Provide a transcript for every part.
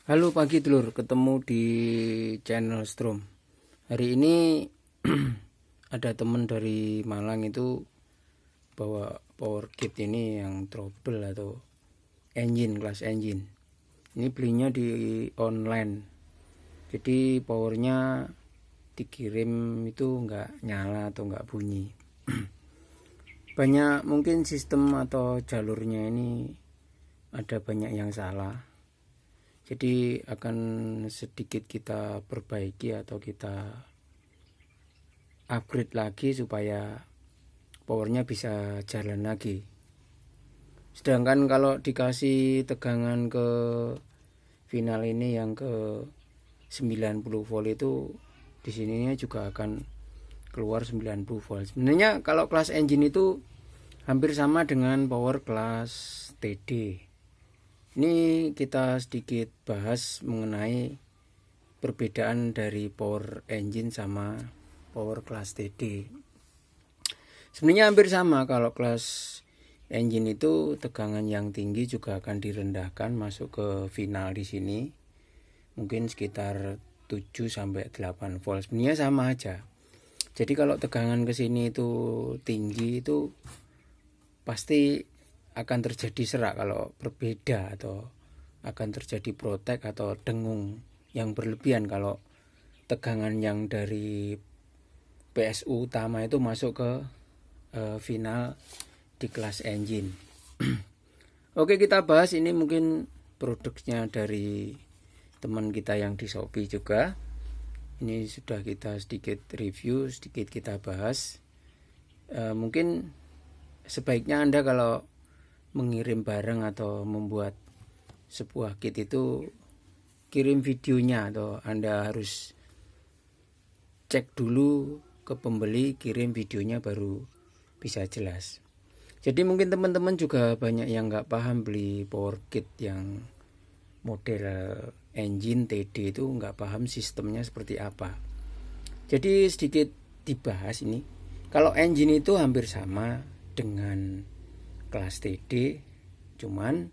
Halo pagi telur, ketemu di channel Strom. Hari ini ada temen dari Malang itu bawa power kit ini yang trouble atau engine, kelas engine. Ini belinya di online. Jadi powernya dikirim itu nggak nyala atau nggak bunyi. Banyak mungkin sistem atau jalurnya ini ada banyak yang salah. Jadi akan sedikit kita perbaiki atau kita upgrade lagi supaya powernya bisa jalan lagi. Sedangkan kalau dikasih tegangan ke final ini yang ke 90 volt itu di sininya juga akan keluar 90 volt. Sebenarnya kalau kelas engine itu hampir sama dengan power kelas TD. Ini kita sedikit bahas mengenai perbedaan dari power engine sama power kelas TD. Sebenarnya hampir sama. Kalau kelas engine itu tegangan yang tinggi juga akan direndahkan masuk ke final di sini. Mungkin sekitar 7 sampai 8 volt. Sebenarnya sama aja. Jadi kalau tegangan ke sini itu tinggi itu pasti akan terjadi serak kalau berbeda, atau akan terjadi protek atau dengung yang berlebihan kalau tegangan yang dari PSU utama itu masuk ke final di kelas engine. Oke, kita bahas ini mungkin produknya dari teman kita yang di Shopee juga. Ini sudah kita sedikit review, sedikit kita bahas. Mungkin sebaiknya Anda kalau mengirim barang atau membuat sebuah kit itu kirim videonya, atau Anda harus cek dulu ke pembeli, kirim videonya baru bisa jelas. Jadi mungkin teman-teman juga banyak yang nggak paham beli power kit yang model engine TD itu, nggak paham sistemnya seperti apa. Jadi sedikit dibahas ini. Kalau engine itu hampir sama dengan kelas TD, cuman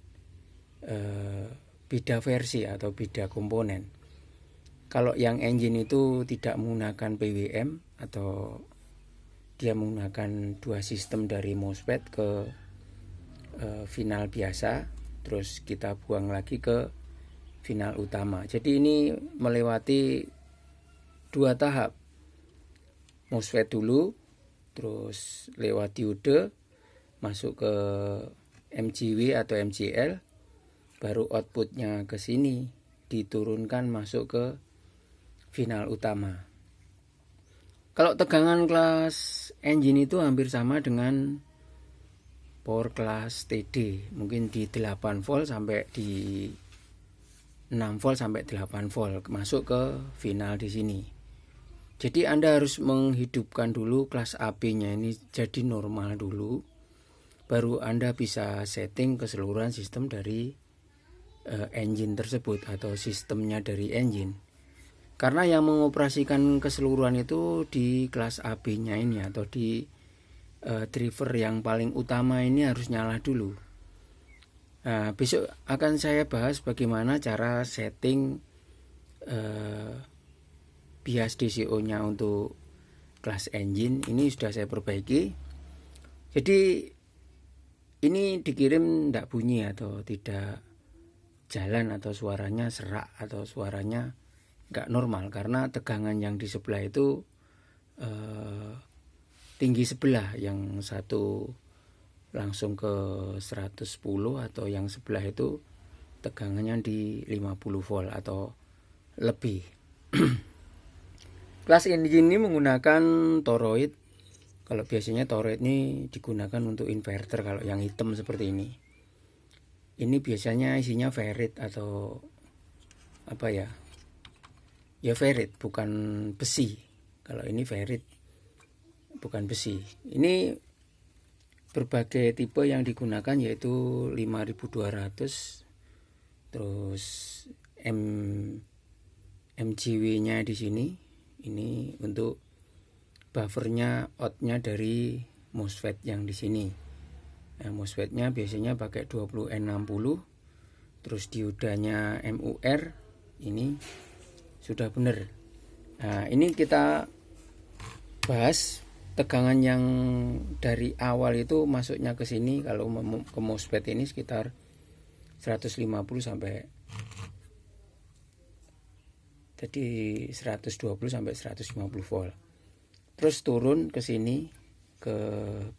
beda versi atau beda komponen. Kalau yang engine itu tidak menggunakan PWM atau dia menggunakan dua sistem dari MOSFET ke final biasa, terus kita buang lagi ke final utama. Jadi ini melewati dua tahap. MOSFET dulu, terus lewat diode, masuk ke MCW atau MCL, baru outputnya ke sini diturunkan masuk ke final utama. Kalau tegangan kelas engine itu hampir sama dengan power kelas TD, mungkin di 8 volt sampai di 6 volt sampai 8 volt masuk ke final di sini. Jadi Anda harus menghidupkan dulu kelas AP-nya ini jadi normal dulu, baru Anda bisa setting keseluruhan sistem dari engine tersebut atau sistemnya dari engine. Karena yang mengoperasikan keseluruhan itu di kelas AB-nya ini atau di driver yang paling utama ini harus nyala dulu. Nah, besok akan saya bahas bagaimana cara setting bias DCO-nya untuk kelas engine. Ini sudah saya perbaiki. Jadi ini dikirim tidak bunyi atau tidak jalan atau suaranya serak atau suaranya nggak normal, karena tegangan yang di sebelah itu tinggi sebelah, yang satu langsung ke 110 atau yang sebelah itu tegangannya di 50 volt atau lebih. Kelas engine ini menggunakan toroid. Kalau biasanya toroid ini digunakan untuk inverter, kalau yang hitam seperti ini. Ini biasanya isinya ferrit atau apa ya? Ya ferrit, bukan besi. Kalau ini ferrit, bukan besi. Ini berbagai tipe yang digunakan, yaitu 5200, terus MGW-nya di sini. Ini untuk buffernya, outnya dari MOSFET yang di sini. Nah, MOSFET-nya biasanya pakai 20N60, terus diodanya MUR ini sudah benar. Nah, ini kita bahas tegangan yang dari awal itu masuknya ke sini. Kalau ke MOSFET ini sekitar 150 sampai jadi 120 sampai 150 volt. Terus turun ke sini ke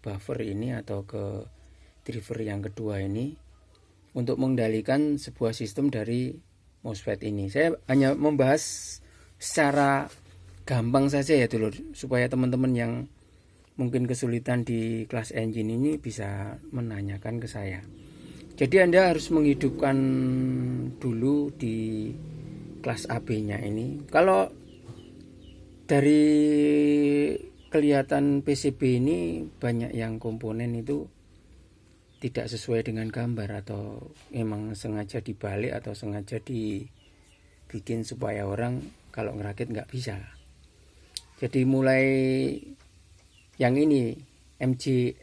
buffer ini atau ke driver yang kedua ini untuk mengendalikan sebuah sistem dari MOSFET ini. Saya hanya membahas secara gampang saja ya dulur, supaya teman-teman yang mungkin kesulitan di kelas engine ini bisa menanyakan ke saya. Jadi Anda harus menghidupkan dulu di kelas AB-nya ini. Kalau dari kelihatan PCB ini banyak yang komponen itu tidak sesuai dengan gambar, atau memang sengaja dibalik atau sengaja dibikin supaya orang kalau ngerakit nggak bisa. Jadi mulai yang ini MG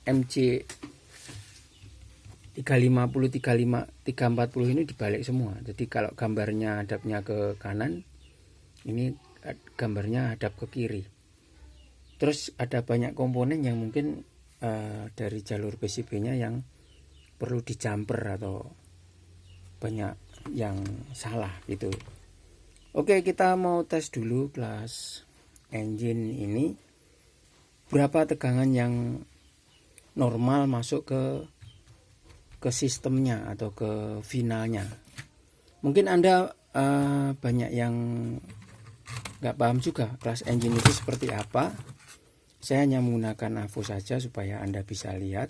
350 340 ini dibalik semua. Jadi kalau gambarnya hadapnya ke kanan, ini gambarnya hadap ke kiri. Terus ada banyak komponen yang mungkin dari jalur PCB-nya yang perlu dijumper atau banyak yang salah gitu. Oke, kita mau tes dulu kelas engine ini berapa tegangan yang normal masuk ke sistemnya atau ke finalnya. Mungkin Anda banyak yang nggak paham juga kelas engine itu seperti apa. Saya hanya menggunakan AVO saja supaya Anda bisa lihat.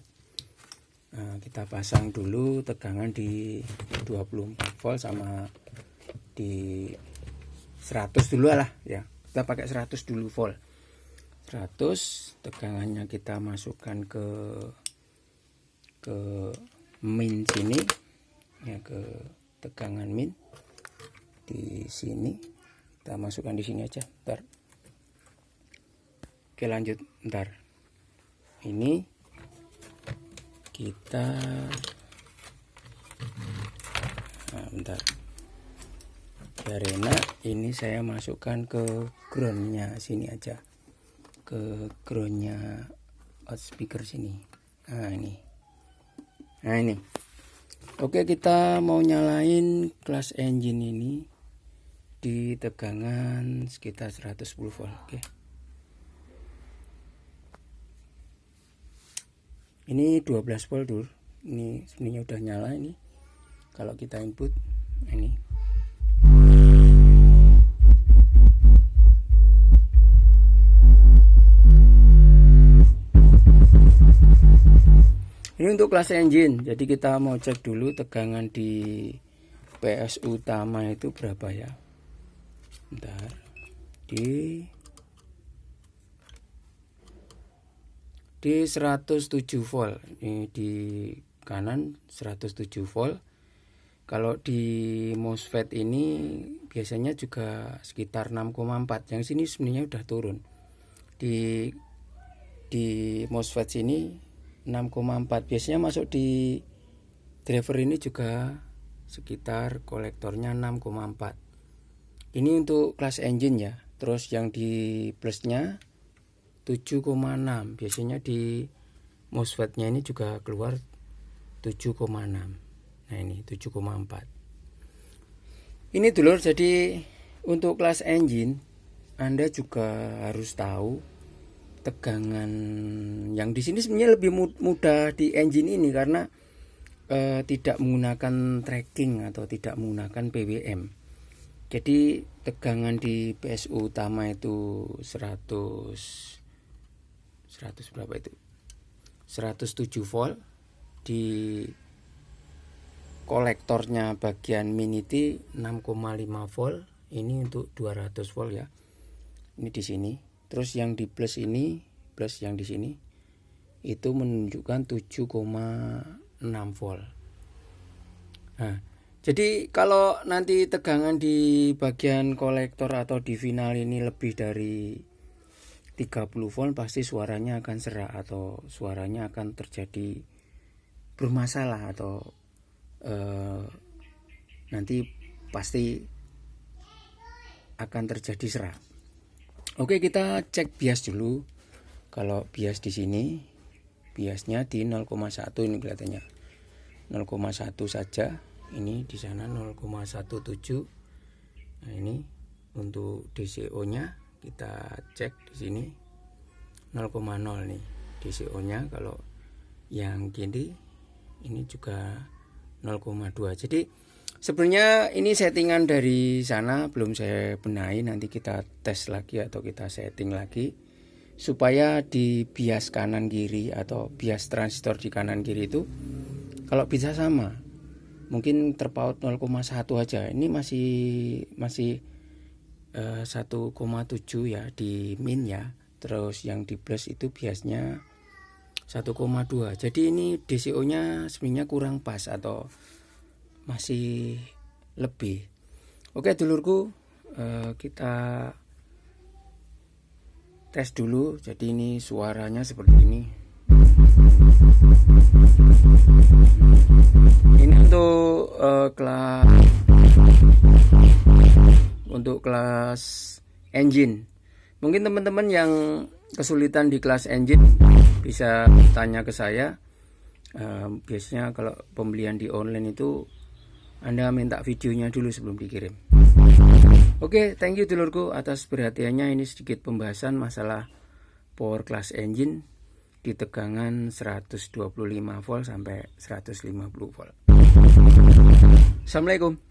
Kita pasang dulu tegangan di 24 volt sama di 100 dulu lah ya. Kita pakai 100 dulu volt. 100 tegangannya kita masukkan ke min sini ya, ke tegangan min di sini. Kita masukkan di sini aja. Bentar. Oke, lanjut. Bentar. Ini kita bentar. Biar enak, ini saya masukkan ke groundnya sini aja. Ke groundnya speaker sini. Nah ini. Oke, kita mau nyalain kelas engine ini di tegangan sekitar 110 volt. Oke. Ini 12 volt dulu. Ini sebenarnya udah nyala ini. Kalau kita input ini. Ini untuk kelas engine. Jadi kita mau cek dulu tegangan di PS utama itu berapa ya. Bentar. Di 107 volt. Ini di kanan 107 volt. Kalau di MOSFET ini biasanya juga sekitar 6,4. Yang sini sebenarnya udah turun. Di MOSFET sini 6,4. Biasanya masuk di driver ini juga sekitar kolektornya 6,4. Ini untuk kelas engine ya. Terus yang di plusnya 7,6. Biasanya di MOSFET-nya ini juga keluar 7,6. Nah ini 7,4. Ini dulur, jadi untuk kelas engine Anda juga harus tahu tegangan yang di sini sebenarnya lebih mudah di engine ini karena tidak menggunakan tracking atau tidak menggunakan PWM. Jadi tegangan di PSU utama itu 100 berapa itu? 107 volt. Di kolektornya bagian miniti 6,5 volt. Ini untuk 200 volt ya. Ini di sini. Terus yang di plus ini, plus yang di sini itu menunjukkan 7,6 volt. Nah, jadi kalau nanti tegangan di bagian kolektor atau di final ini lebih dari 30 volt, pasti suaranya akan serak atau suaranya akan terjadi bermasalah atau nanti pasti akan terjadi serak. Oke, kita cek bias dulu. Kalau bias di sini, biasnya di 0,1 ini kelihatannya 0,1 saja. Ini di sana 0,17. Nah, ini untuk DCO-nya kita cek di sini 0,0 nih DCO-nya. Kalau yang kiri ini juga 0,2. Jadi sebenarnya ini settingan dari sana, belum saya benahi. Nanti kita tes lagi atau kita setting lagi supaya di bias kanan kiri atau bias transistor di kanan kiri itu kalau bisa sama, mungkin terpaut 0,1 aja. Ini masih 1,7 ya di min ya. Terus yang di plus itu biasnya 1,2. Jadi ini DCO-nya sebenarnya kurang pas atau masih lebih. Oke dulurku, kita tes dulu. Jadi ini suaranya seperti ini. Ini untuk kelas engine. Mungkin teman-teman yang kesulitan di kelas engine bisa tanya ke saya. Biasanya kalau pembelian di online itu Anda minta videonya dulu sebelum dikirim. Oke, thank you dulurku atas perhatiannya. Ini sedikit pembahasan masalah power class engine di tegangan 125 volt sampai 150 volt. Assalamualaikum.